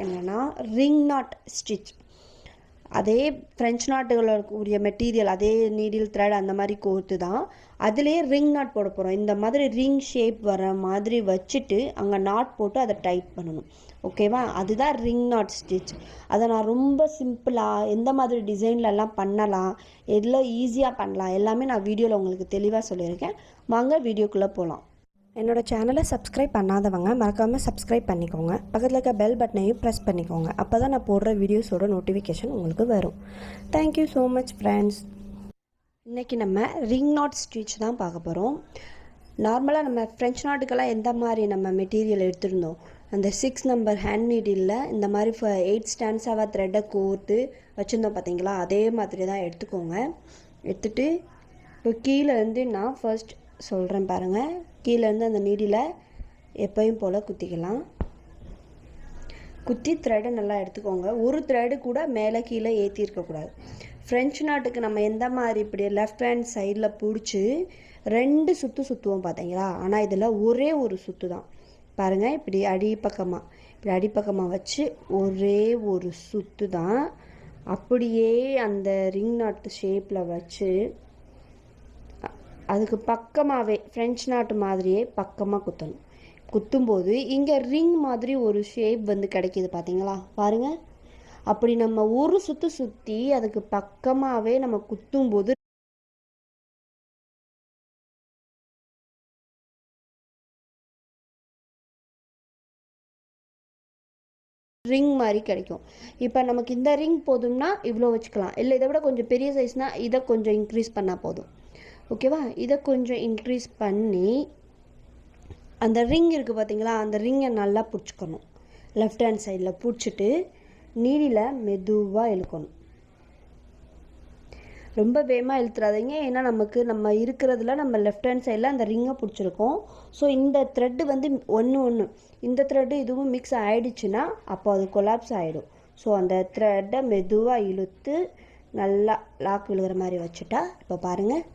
என்னென்னா ring not stitch. அதே French நாட்டுகளுக்கு உரிய மெட்டீரியல், அதே நீடில் த்ரெட் அந்த மாதிரி கோர்த்து தான் அதுலேயே ரிங் நாட் போட போகிறோம். இந்த மாதிரி ரிங் ஷேப் வர மாதிரி வச்சுட்டு அங்கே நாட் போட்டு அதை டைட் பண்ணணும். ஓகேவா? அதுதான் ரிங் நாட் ஸ்டிச். அதை நான் ரொம்ப சிம்பிளாக எந்த மாதிரி டிசைன்லலாம் பண்ணலாம், எல்லாம் ஈஸியாக பண்ணலாம் எல்லாமே நான் வீடியோவில் உங்களுக்கு தெளிவாக சொல்லியிருக்கேன். வாங்க வீடியோக்குள்ளே போகலாம். என்னோடய சேனலை சப்ஸ்கிரைப் பண்ணாதவங்க மறக்காமல் சப்ஸ்கிரைப் பண்ணிக்கோங்க. பக்கத்தில் இருக்க பெல் பட்டனையும் ப்ரெஸ் பண்ணிக்கோங்க. அப்போ தான் நான் போடுற வீடியோஸோட நோட்டிஃபிகேஷன் உங்களுக்கு வரும். Thank you so much friends. இன்றைக்கி நம்ம ரிங் நாட் ஸ்டிச் தான் பார்க்க போகிறோம். நார்மலாக நம்ம ஃப்ரெஞ்ச் நாட்டுக்கெல்லாம் எந்த மாதிரி நம்ம மெட்டீரியல் எடுத்துருந்தோம், அந்த 6 நம்பர் ஹேண்ட் நீடில் இந்த மாதிரி 8 ஸ்டாண்ட்ஸாக த்ரெட்டை கோர்த்து வச்சுருந்தோம் பார்த்தீங்களா, அதே மாதிரி தான் எடுத்துக்கோங்க. எடுத்துகிட்டு இப்போ கீழேருந்து நான் ஃபர்ஸ்ட் சொல்கிறேன் பாருங்கள். கீழேருந்து அந்த நீடியில் எப்பயும் போல் குத்திக்கலாம். குத்தி த்ரெடை நல்லா எடுத்துக்கோங்க. ஒரு த்ரெடு கூட மேலே கீழே ஏற்றி இருக்கக்கூடாது. ஃப்ரெஞ்ச் நாட்டுக்கு நம்ம எந்த மாதிரி இப்படி லெஃப்ட் ஹேண்ட் சைடில் பிடிச்சி 2 சுற்று சுற்றுவோம் பார்த்தீங்களா, ஆனால் இதில் ஒரே ஒரு சுற்று தான் பாருங்கள். இப்படி அடிப்பக்கமாக வச்சு ஒரே ஒரு சுற்று தான். அப்படியே அந்த ரிங் நாட்டு ஷேப்பில் வச்சு அதுக்கு பக்கமாகவே ஃப்ரெஞ்ச் நாட்டு மாதிரியே பக்கமாக குத்தணும். குத்தும்போது இங்கே ரிங் மாதிரி ஒரு ஷேப் கிடைக்கிது பார்த்தீங்களா, பாருங்கள். அப்படி நம்ம ஒரு சுற்று சுற்றி அதுக்கு பக்கமாகவே நம்ம குத்தும்போது ரிங் மாதிரி கிடைக்கும். இப்போ நமக்கு இந்த ரிங் போதும்னா இவ்வளோ வச்சுக்கலாம். இல்லை இதை விட கொஞ்சம் பெரிய சைஸ்னால் இதை கொஞ்சம் இன்க்ரீஸ் பண்ணால் போதும். ஓகேவா? இதை கொஞ்சம் இன்க்ரீஸ் பண்ணி அந்த ரிங் இருக்குது பார்த்தீங்களா, அந்த ரிங்கை நல்லா பிடிச்சிக்கணும். லெஃப்ட் ஹேண்ட் சைடில் பிடிச்சிட்டு நீடியில் மெதுவாக இழுக்கணும். ரொம்ப வேகமாக இழுத்துறாதீங்க, ஏன்னா நம்ம இருக்கிறதுல நம்ம லெஃப்ட் ஹேண்ட் சைடில் அந்த ரிங்கை பிடிச்சிருக்கோம். ஸோ இந்த த்ரெட்டு ஒன்று இந்த த்ரெட்டு இதுவும் மிக்ஸ் ஆகிடுச்சுன்னா அப்போ அது கொலாப்ஸ் ஆகிடும். ஸோ அந்த த்ரெட்டை மெதுவாக இழுத்து நல்லா லாக் விழுகிற மாதிரி வச்சுட்டா இப்போ பாருங்கள்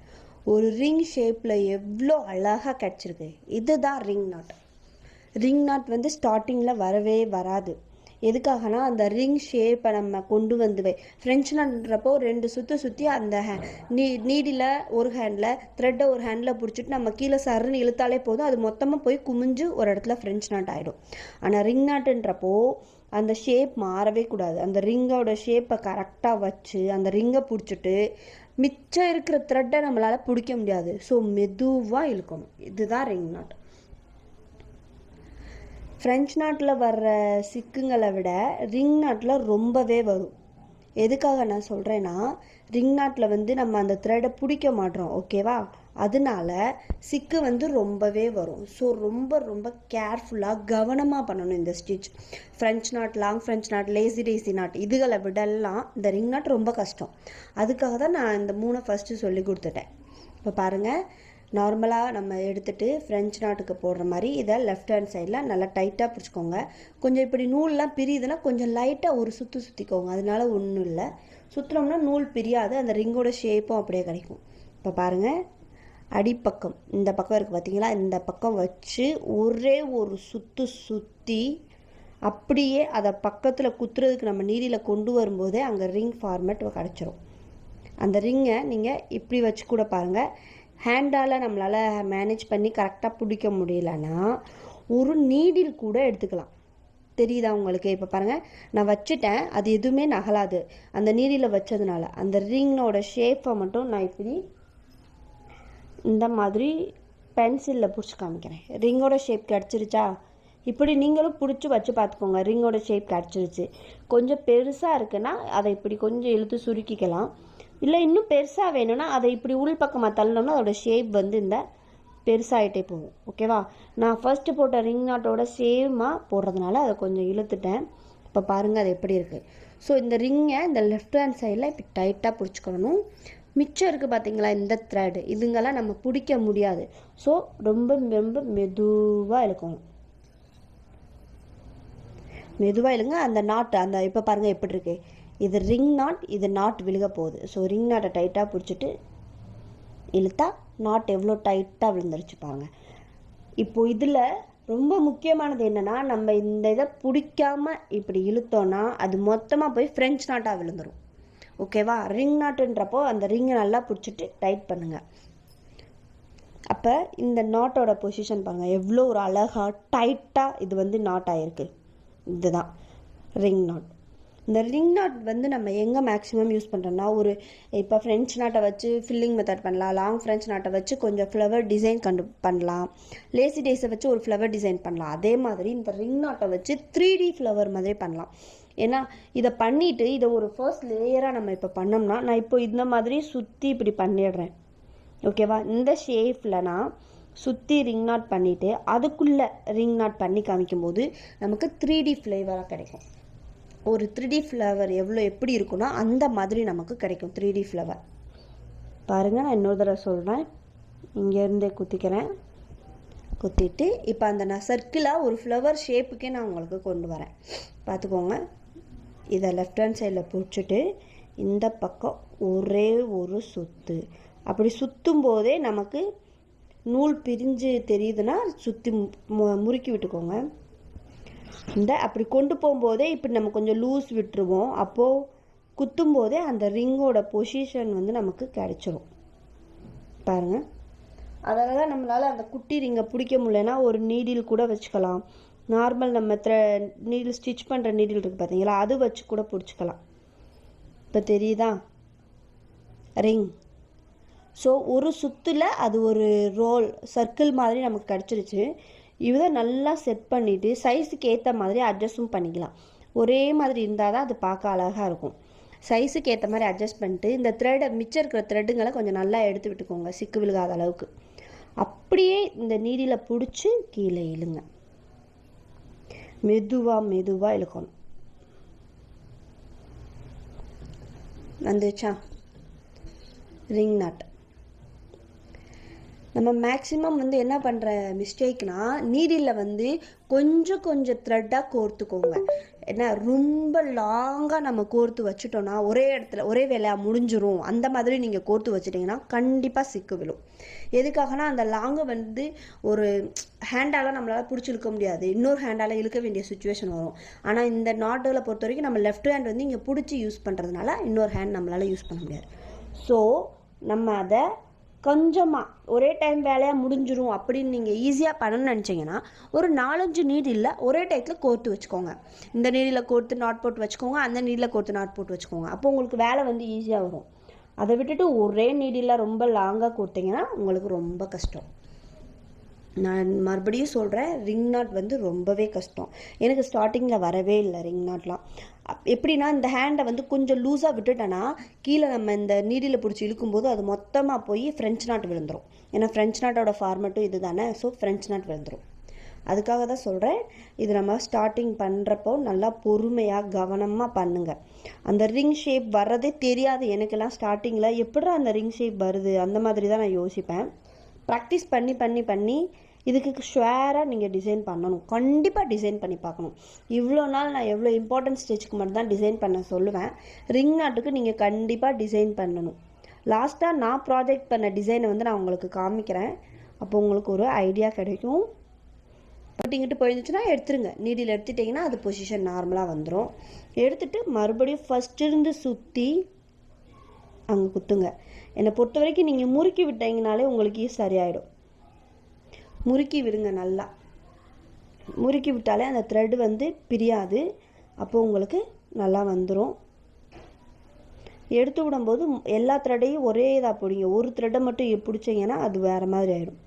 ஒரு ரிங் ஷேப்பில் எவ்வளோ அழகாக கிடச்சிருக்கு. இதுதான் ரிங் நாட். ரிங் நாட் ஸ்டார்டிங்கில் வரவே வராது. எதுக்காகனா அந்த ரிங் ஷேப்பை நம்ம கொண்டு ஃப்ரெஞ்ச் நாட்ன்றப்போ 2 சுற்றி அந்த நீடில் ஒரு ஹேண்டில் த்ரெட்டை ஒரு ஹேண்டில் பிடிச்சிட்டு நம்ம கீழே சருன்னு இழுத்தாலே போதும், அது மொத்தமாக போய் குமிஞ்சு ஒரு இடத்துல ஃப்ரெஞ்ச் நாட் ஆகிடும். ஆனால் ரிங் நாட்டுன்றப்போ அந்த ஷேப் மாறவே கூடாது. அந்த ரிங்கோட ஷேப்பை கரெக்டாக வச்சு அந்த ரிங்கை பிடிச்சிட்டு மிச்சம் இருக்கிற த்ரெட்டை நம்மளால் பிடிக்க முடியாது. ஸோ மெதுவாக இழுக்கணும். இதுதான் ரிங் நாட். ஃப்ரெஞ்ச் நாட்டில் வர்ற சிக்குங்களை விட ரிங் நாட்டில் ரொம்பவே வரும். எதுக்காக நான் சொல்கிறேன்னா, ரிங் நாட்டில் நம்ம அந்த த்ரெட்டை பிடிக்க மாட்டோம். ஓகேவா? அதனால சிக்கு ரொம்பவே வரும். ஸோ ரொம்ப ரொம்ப கேர்ஃபுல்லாக கவனமாக பண்ணணும் இந்த stitch. French not, long French not, lazy daisy not இதுகளை விடலாம் இந்த ரிங் நாட் ரொம்ப கஷ்டம். அதுக்காக தான் நான் இந்த 3 ஃபஸ்ட்டு சொல்லி கொடுத்துட்டேன். இப்போ பாருங்கள், நார்மலாக நம்ம எடுத்துகிட்டு ஃப்ரெஞ்ச் நாட்டுக்கு போடுற மாதிரி இதை லெஃப்ட் ஹேண்ட் சைடில் நல்லா டைட்டாக பிடிச்சிக்கோங்க. கொஞ்சம் இப்படி நூல்லாம் பிரியுதுன்னா கொஞ்சம் லைட்டாக ஒரு சுற்றிக்கோங்க. அதனால ஒன்றும் இல்லை, சுற்றினோம்னா நூல் பிரியாது, அந்த ரிங்கோட ஷேப்பும் அப்படியே கிடைக்கும். இப்போ பாருங்கள், அடிப்பக்கம் இந்த பக்கம் இருக்குது பார்த்தீங்களா, இந்த பக்கம் வச்சு ஒரே ஒரு சுற்றி அப்படியே அதை பக்கத்தில் குத்துறதுக்கு நம்ம நீடியில் கொண்டு வரும்போதே அங்கே ரிங் ஃபார்மேட் கிடச்சிரும். அந்த ரிங்கை நீங்கள் இப்படி வச்சு கூட பாருங்கள். ஹேண்டால் நம்மளால் மேனேஜ் பண்ணி கரெக்டாக பிடிக்க முடியலன்னா ஒரு நீடில் கூட எடுத்துக்கலாம். தெரியுதா உங்களுக்கு? இப்போ பாருங்கள், நான் வச்சுட்டேன், அது எதுவுமே நகலாது அந்த நீடியில் வச்சதுனால. அந்த ரிங்கோட ஷேப்பை மட்டும் நான் இப்படி இந்த மாதிரி பென்சிலில் பிடிச்சி காமிக்கிறேன். ரிங்கோட ஷேப் கிடச்சிருச்சா? இப்படி நீங்களும் பிடிச்சி வச்சு பார்த்துக்கோங்க. ரிங்கோட ஷேப் கிடச்சிருச்சு. கொஞ்சம் பெருசாக இருக்குன்னா அதை இப்படி கொஞ்சம் இழுத்து சுருக்கிக்கலாம். இல்லை இன்னும் பெருசாக வேணும்னா அதை இப்படி உள் பக்கமாக தள்ளணும்னா அதோட ஷேப் இந்த பெருசாகிட்டே போகும். ஓகேவா? நான் ஃபர்ஸ்ட்டு போட்ட ரிங் நாட்டோட சேமாக போடுறதுனால அதை கொஞ்சம் இழுத்துட்டேன். இப்போ பாருங்கள் அது எப்படி இருக்குது. ஸோ இந்த ரிங்கை இந்த லெஃப்ட் ஹேண்ட் சைடில் இப்படி டைட்டாக பிடிச்சிக்கணும். மிச்சம் இருக்குது பார்த்தீங்களா இந்த த்ரெட், இதுங்கெல்லாம் நம்ம பிடிக்க முடியாது. ஸோ ரொம்ப ரொம்ப மெதுவாக இழுக்கணும். மெதுவாக இழுங்க. அந்த நாட்டு அந்த இப்போ பாருங்கள் எப்படி இருக்கு. இது ரிங் நாட், இது நாட் விழுக போகுது. ஸோ ரிங் நாட்டை டைட்டாக பிடிச்சிட்டு இழுத்தா நாட் எவ்வளோ டைட்டாக விழுந்துருச்சு பாருங்கள். இப்போது இதில் ரொம்ப முக்கியமானது என்னென்னா, நம்ம இந்த இதை பிடிக்காம இப்படி இழுத்தோன்னா அது மொத்தமாக போய் ஃப்ரெஞ்ச் நாட்டாக விழுந்துடும். ஓகேவா? ரிங் நாட்டுன்றப்போ அந்த ரிங்கை நல்லா பிடிச்சிட்டு டைட் பண்ணுங்கள். அப்போ இந்த நாட்டோட பொசிஷன் பாருங்கள், எவ்வளோ ஒரு அழகாக டைட்டாக இது வந்து நாட் ஆகிருக்கு. இதுதான் ரிங் நாட். இந்த ரிங் நாட் வந்து நம்ம எங்கே மேக்ஸிமம் யூஸ் பண்ணுறோம்னா, ஒரு இப்போ ஃப்ரெஞ்ச் நாட்டை வச்சு ஃபில்லிங் மெத்தட் பண்ணலாம், லாங் ஃப்ரெஞ்ச் நாட்டை வச்சு கொஞ்சம் ஃப்ளவர் டிசைன் பண்ணலாம், லேசி டேஸை வச்சு ஒரு ஃப்ளவர் டிசைன் பண்ணலாம். அதே மாதிரி இந்த ரிங் நாட்டை வச்சு 3D ஃப்ளவர் மாதிரி பண்ணலாம். ஏன்னா இதை பண்ணிவிட்டு இதை ஒரு ஃபர்ஸ்ட் லேயராக நம்ம இப்போ பண்ணோம்னா, நான் இப்போ இந்த மாதிரி சுற்றி இப்படி பண்ணிடுறேன். ஓகேவா? இந்த ஷேப்பில் நான் சுற்றி ரிங் நாட் பண்ணிவிட்டு அதுக்குள்ளே ரிங் நாட் பண்ணி காமிக்கும்போது நமக்கு 3D ஃப்ளேவராக கிடைக்கும். ஒரு 3D ஃப்ளவர் எப்படி இருக்குன்னா அந்த மாதிரி நமக்கு கிடைக்கும் 3D ஃப்ளவர். பாருங்கள், நான் இன்னொரு தடவை சொல்கிறேன். இங்கேருந்தே குத்திக்கிறேன். குத்திட்டு இப்போ அந்த நான் சர்க்கிளாக ஒரு ஃப்ளவர் ஷேப்புக்கே நான் உங்களுக்கு கொண்டு வரேன். பார்த்துக்கோங்க. இதை லெஃப்ட் ஹேண்ட் சைடில் பிடிச்சிட்டு இந்த பக்கம் ஒரே ஒரு சுற்று. அப்படி சுற்றும் போதே நமக்கு நூல் பிரிஞ்சு தெரியுதுன்னா சுற்றி முறுக்கி விட்டுக்கோங்க. இந்த அப்படி கொண்டு போகும்போதே இப்படி நம்ம கொஞ்சம் லூஸ் விட்டுருவோம். அப்போது குத்தும் போதே அந்த ரிங்கோட பொசிஷன் வந்து நமக்கு கிடைச்சிரும். பாருங்கள், அதனால தான் நம்மளால் அந்த குட்டி ரிங்கை பிடிக்க முடியலன்னா ஒரு நீடில் கூட வச்சுக்கலாம். நார்மல் நம்ம நீடில் ஸ்டிச் பண்ணுற நீடில் இருக்குது பார்த்தீங்களா, அது வச்சு கூட பிடிச்சிக்கலாம். இப்போ தெரியுதா ரிங்? ஸோ ஒரு சுற்றில் அது ஒரு ரோல் சர்க்கிள் மாதிரி நமக்கு கிடச்சிருச்சு. இதை நல்லா செட் பண்ணிவிட்டு சைஸுக்கு ஏற்ற மாதிரி அட்ஜஸ்ட்டும் பண்ணிக்கலாம். ஒரே மாதிரி இருந்தால் தான் அது பார்க்க அழகாக இருக்கும். சைஸுக்கு ஏற்ற மாதிரி அட்ஜஸ்ட் பண்ணிட்டு இந்த மிச்சம் இருக்கிற த்ரெட்டுங்களை கொஞ்சம் நல்லா எடுத்து விட்டுக்கோங்க, சிக்கு விழுகாத அளவுக்கு. அப்படியே இந்த நீடியில் பிடிச்சி கீழே இழுங்க. மெதுவாக இழுக்கணும். வந்துச்சா ரிங் நாட்? நம்ம மேக்ஸிமம் வந்து என்ன பண்ணுற மிஸ்டேக்னா, நீடில் வந்து கொஞ்சம் த்ரெட்டாக கோர்த்துக்கோங்க. ஏன்னா ரொம்ப லாங்காக நம்ம கோர்த்து வச்சுட்டோன்னா ஒரே இடத்துல ஒரே வேலையாக முடிஞ்சிரும். அந்த மாதிரி நீங்கள் கோர்த்து வச்சுட்டிங்கன்னா கண்டிப்பாக சிக்கு விழும். எதுக்காகனா அந்த லாங்கை வந்து ஒரு ஹேண்டால் நம்மளால் பிடிச்சி இழுக்க முடியாது, இன்னொரு ஹேண்டால் இழுக்க வேண்டிய சுச்சுவேஷன் வரும். ஆனால் இந்த நாட்டில் பொறுத்த வரைக்கும் நம்ம லெஃப்ட் ஹேண்ட் வந்து இங்கே பிடிச்சி யூஸ் பண்ணுறதுனால இன்னொரு ஹேண்ட் நம்மளால் யூஸ் பண்ண முடியாது. ஸோ நம்ம அதை கொஞ்சமாக ஒரே டைம் வேலையாக முடிஞ்சிரும் அப்படின்னு நீங்கள் ஈஸியாக பண்ணணும்னு நினச்சிங்கன்னா ஒரு 4-5 நீடில் ஒரே டைத்தில் கோர்த்து வச்சுக்கோங்க. இந்த நீடில் கோர்த்து நாட் போட்டு வச்சுக்கோங்க, அந்த நீடில் கோர்த்து நாட் போட்டு வச்சுக்கோங்க. அப்போ உங்களுக்கு வேலை வந்து ஈஸியாக வரும். அதை விட்டுட்டு ஒரே நீடில் ரொம்ப லாங்காக கொடுத்தீங்கன்னா உங்களுக்கு ரொம்ப கஷ்டம். நான் மறுபடியும் சொல்கிறேன், ரிங் நாட் வந்து ரொம்பவே கஷ்டம். எனக்கு ஸ்டார்டிங்கில் வரவே இல்லை ரிங் நாட்லாம். எப்படின்னா இந்த ஹேண்டை வந்து கொஞ்சம் லூஸாக விட்டுட்டேன்னா கீழே நம்ம இந்த நீடியில் பிடிச்சி இழுக்கும்போது அது மொத்தமாக போய் ஃப்ரெஞ்ச் நாட் விழுந்துடும். ஏன்னா ஃப்ரெஞ்ச் நாட்டோட ஃபார்மெட்டும் இது தானே. ஸோ ஃப்ரெஞ்ச் நாட் விழுந்துடும். அதுக்காக தான் சொல்கிறேன், இது நம்ம ஸ்டார்டிங் பண்ணுறப்போ நல்லா பொறுமையாக கவனமாக பண்ணுங்கள். அந்த ரிங் ஷேப் வர்றதே தெரியாது எனக்கெல்லாம். ஸ்டார்டிங்கில் எப்படா அந்த ரிங் ஷேப் வருது அந்த மாதிரி தான் நான் யோசிப்பேன். ப்ராக்டிஸ் பண்ணி இதுக்கு ஷுவராக நீங்கள் டிசைன் பண்ணணும். கண்டிப்பாக டிசைன் பண்ணி பார்க்கணும். இவ்வளோ நாள் நான் எவ்வளோ இம்பார்ட்டன்ட் ஸ்டேஜுக்கு மட்டும் தான் டிசைன் பண்ண சொல்லுவேன். ரிங் நாட்டுக்கு நீங்கள் கண்டிப்பாக டிசைன் பண்ணணும். லாஸ்ட்டாக நான் ப்ராஜெக்ட் பண்ண டிசைனை வந்து நான் உங்களுக்கு காமிக்கிறேன். அப்போ உங்களுக்கு ஒரு ஐடியா கிடைக்கும். பட்டிங்கிட்டு போயிருந்துச்சுன்னா எடுத்துருங்க. நீடியில் எடுத்துட்டிங்கன்னா அது பொசிஷன் நார்மலாக வந்துடும். எடுத்துகிட்டு மறுபடியும் ஃபஸ்ட்டிருந்து சுற்றி அங்கே குத்துங்க. என்னை பொறுத்த வரைக்கும் நீங்கள் முறுக்கி விட்டீங்கனாலே உங்களுக்கு சரியாயிடும். முறுக்கி விடுங்க. நல்லா முறுக்கி விட்டாலே அந்த த்ரெட் வந்து பிரியாது. அப்போது உங்களுக்கு நல்லா வந்துடும். எடுத்து விடும்போது எல்லா த்ரெட்டையும் ஒரே இதாக பிடிங்க. ஒரு த்ரெட்டை மட்டும் பிடிச்சிங்கன்னா அது வேறு மாதிரி ஆகிடும்.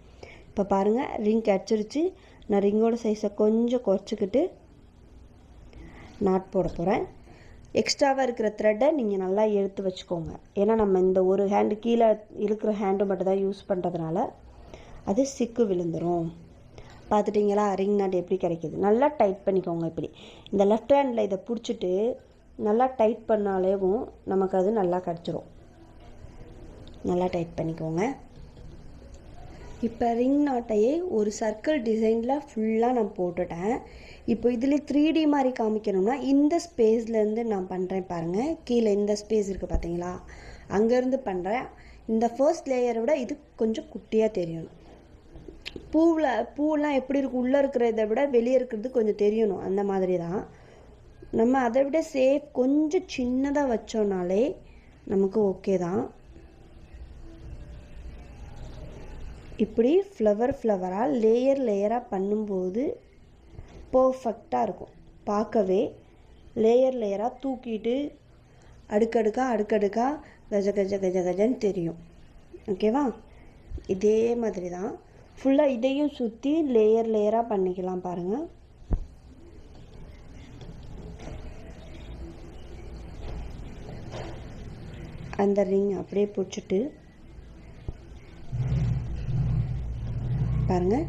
இப்போ பாருங்கள், ரிங் கிடச்சிருச்சு. நான் ரிங்கோட சைஸை கொஞ்சம் குறைச்சிக்கிட்டு நாட் போட போகிறேன். எக்ஸ்ட்ராவாக இருக்கிற த்ரெட்டை நீங்கள் நல்லா எடுத்து வச்சுக்கோங்க. ஏன்னா நம்ம இந்த ஒரு ஹேண்டு கீழே இருக்கிற ஹேண்டு மட்டும் தான் யூஸ் பண்ணுறதுனால அது சிக்கு விழுந்துடும். பார்த்துட்டிங்களா ரிங் நாட் எப்படி கிடைக்கிது? நல்லா டைட் பண்ணிக்கோங்க. இப்படி இந்த லெஃப்ட் ஹேண்டில் இதை பிடிச்சிட்டு நல்லா டைட் பண்ணாலேவும் நமக்கு அது நல்லா கிடச்சிரும். நல்லா டைட் பண்ணிக்கோங்க. இப்போ ரிங் நாட்டையே ஒரு சர்க்கிள் டிசைனில் ஃபுல்லாக நான் போட்டுட்டேன். இப்போ இதில் 3D மாதிரி காமிக்கணும்னா இந்த ஸ்பேஸ்லேருந்து நான் பண்ணுறேன் பாருங்கள். கீழே இந்த ஸ்பேஸ் இருக்குது பார்த்தீங்களா, அங்கேருந்து பண்ணுறேன். இந்த ஃபர்ஸ்ட் லேயரை விட இது கொஞ்சம் குட்டியாக தெரியணும். பூவெலாம் எப்படி இருக்கும், உள்ளே இருக்கிறத விட வெளியே இருக்கிறது கொஞ்சம் தெரியணும், அந்த மாதிரி தான். நம்ம அதை விட சேஃப் கொஞ்சம் சின்னதாக வச்சோம்னாலே நமக்கு ஓகே தான். இப்படி ஃப்ளவராக லேயராக பண்ணும்போது பர்ஃபெக்டாக இருக்கும். பார்க்கவே லேயராக தூக்கிட்டு அடுக்கடுக்காக கஜன்னு தெரியும். ஓகேவா? இதே மாதிரி தான் ஃபுல்லாக இதையும் சுற்றி லேயராக பண்ணிக்கலாம். பாருங்கள், அந்த ரிங் அப்படியே பிடிச்சிட்டு பாருங்கள்,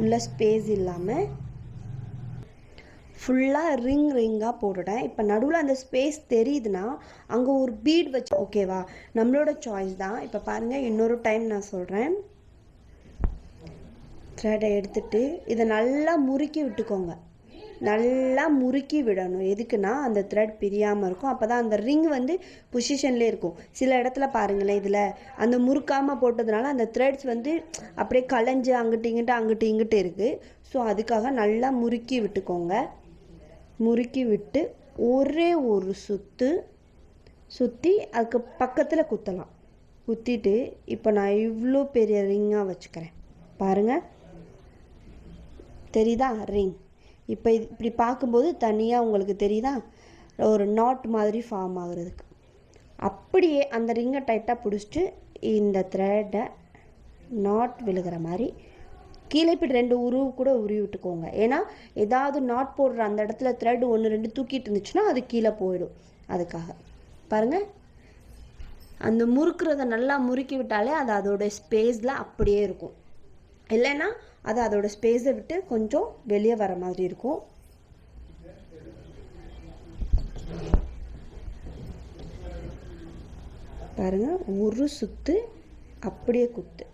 உள்ள ஸ்பேஸ் இல்லாமல் ஃபுல்லாக ரிங்காக போட்டுட்டேன். இப்போ நடுவில் அந்த ஸ்பேஸ் தெரியுதுன்னா அங்கே ஒரு பீட் வச்சு, ஓகேவா, நம்மளோட சாய்ஸ் தான். இப்போ பாருங்கள், இன்னொரு டைம் நான் சொல்கிறேன். த்ரெடை எடுத்துட்டு இதை நல்லா முறுக்கி விட்டுக்கோங்க. நல்லா முறுக்கி விடணும். எதுக்குன்னா அந்த த்ரெட் பிரியாமல் இருக்கும். அப்போ தான் அந்த ரிங் வந்து பொசிஷன்லேயே இருக்கும். சில இடத்துல பாருங்களேன், இதில் அந்த முறுக்காமல் போட்டதுனால அந்த த்ரெட்ஸ் வந்து அப்படியே கலைஞ்சு அங்கிட்டு இங்கிட்டு இருக்குது. ஸோ அதுக்காக நல்லா முறுக்கி விட்டுக்கோங்க. முறுக்கி விட்டு ஒரே ஒரு சுற்றி அதுக்கு பக்கத்தில் குத்தலாம். குத்திட்டு இப்போ நான் இவ்வளோ பெரிய ரிங்காக வச்சுக்கிறேன். பாருங்கள், தெரியுதா ரிங்? இப்போ இப்படி பார்க்கும்போது தனியாக உங்களுக்கு தெரியுதா, ஒரு நாட் மாதிரி ஃபார்ம் ஆகுறதுக்கு. அப்படியே அந்த ரிங்கை டைட்டாக பிடிச்சிட்டு இந்த த்ரெட்டை நாட் விழுகிற மாதிரி கீழே இப்படி 2 உருவு கூட உருவி விட்டுக்கோங்க. ஏன்னா ஏதாவது நாட் போடுற அந்த இடத்துல த்ரெட் 1 2 தூக்கிட்டு இருந்துச்சுன்னா அது கீழே போயிடும். அதுக்காக பாருங்கள், அந்த முறுக்கிறத நல்லா முறுக்கி விட்டாலே அது அதோட ஸ்பேஸில் அப்படியே இருக்கும். இல்லைன்னா அது அதோட ஸ்பேஸை விட்டு கொஞ்சம் வெளியே வர மாதிரி இருக்கும். பாருங்க, ஒரு சுத்து அப்படியே குத்து,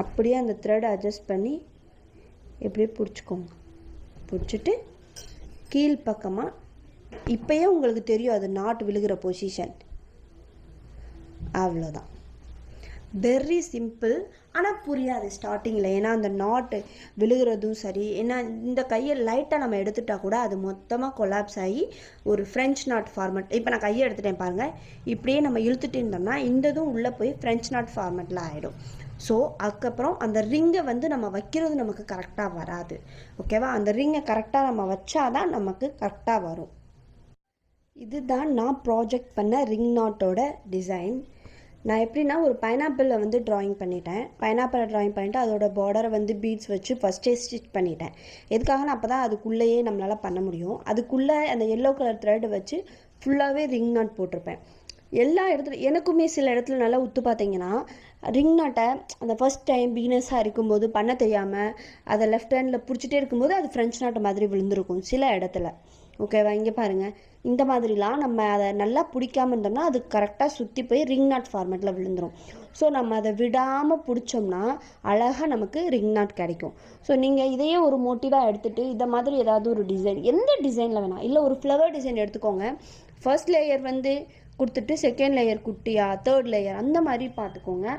அப்படியே அந்த த்ரெட் அட்ஜஸ்ட் பண்ணி எப்படியே பிடிச்சிக்கோங்க. பிடிச்சிட்டு கீழ்ப்பக்கமாக இப்போயே உங்களுக்கு தெரியும் அது நாட் விழுகிற பொசிஷன். அவ்வளோதான். Very simple. ஆனால் புரியாது ஸ்டார்டிங்கில். ஏன்னா அந்த நாட்டு விழுகிறதும் சரி, ஏன்னா இந்த கையை லைட்டாக நம்ம எடுத்துட்டா கூட அது மொத்தமாக கொலாப்ஸ் ஆகி ஒரு ஃப்ரெஞ்ச் நாட் ஃபார்மெட். இப்போ நான் கையை எடுத்துட்டேன் பாருங்கள், இப்படியே நம்ம இழுத்துட்டு இருந்தோம்னா இந்ததும் உள்ளே போய் ஃப்ரெஞ்ச் நாட் ஃபார்மெட்டில் ஆகிடும். ஸோ அதுக்கப்புறம் அந்த ரிங்கை வந்து நம்ம வைக்கிறது நமக்கு கரெக்டாக வராது. ஓகேவா? அந்த ரிங்கை கரெக்டாக நம்ம வச்சாதான் நமக்கு கரெக்டாக வரும். இதுதான் நான் ப்ராஜெக்ட் பண்ண ரிங் நாட்டோட டிசைன். நான் எப்படின்னா ஒரு பைனாப்பிளில் வந்து ட்ராயிங் பண்ணிட்டேன். பைனாப்பிளை ட்ராயிங் பண்ணிவிட்டு அதோட பார்டரை வந்து பீட்ஸ் வச்சு ஃபஸ்ட்டே ஸ்டிச் பண்ணிட்டேன். எதுக்காகனா அப்போ தான் அதுக்குள்ளேயே நம்மளால் பண்ண முடியும். அதுக்குள்ளே அந்த எல்லோ கலர் த்ரெட் வச்சு ஃபுல்லாகவே ரிங் நாட் போட்டிருப்பேன். எல்லா இடத்துல எனக்குமே சில இடத்துல நல்லா உத்து பார்த்தீங்கன்னா ரிங் நாட்டை அந்த ஃபஸ்ட் டைம் பிகினர்ஸாக இருக்கும்போது பண்ண தெரியாமல் அதை லெஃப்ட் ஹேண்டில் பிடிச்சிட்டே இருக்கும்போது அது ஃப்ரெஞ்ச் நாட்டு மாதிரி விழுந்திருக்கும் சில இடத்துல. ஓகேவா? இங்கே பாருங்கள், இந்த மாதிரிலாம் நம்ம அதை நல்லா பிடிக்காமல் இருந்தோம்னா அது கரெக்டாக சுற்றி போய் ரிங் நாட் ஃபார்மேட்டில் விழுந்துடும். ஸோ நம்ம அதை விடாமல் பிடிச்சோம்னா அழகாக நமக்கு ரிங் நாட் கிடைக்கும். ஸோ நீங்கள் இதையே ஒரு மோட்டிவாக எடுத்துகிட்டு இதை மாதிரி ஏதாவது ஒரு டிசைன், எந்த டிசைனில் வேணாம், இல்லை ஒரு ஃப்ளவர் டிசைன் எடுத்துக்கோங்க. ஃபர்ஸ்ட் லேயர் வந்து கொடுத்துட்டு செகண்ட் லேயர் குட்டியா, தேர்ட் லேயர் அந்த மாதிரி பார்த்துக்கோங்க.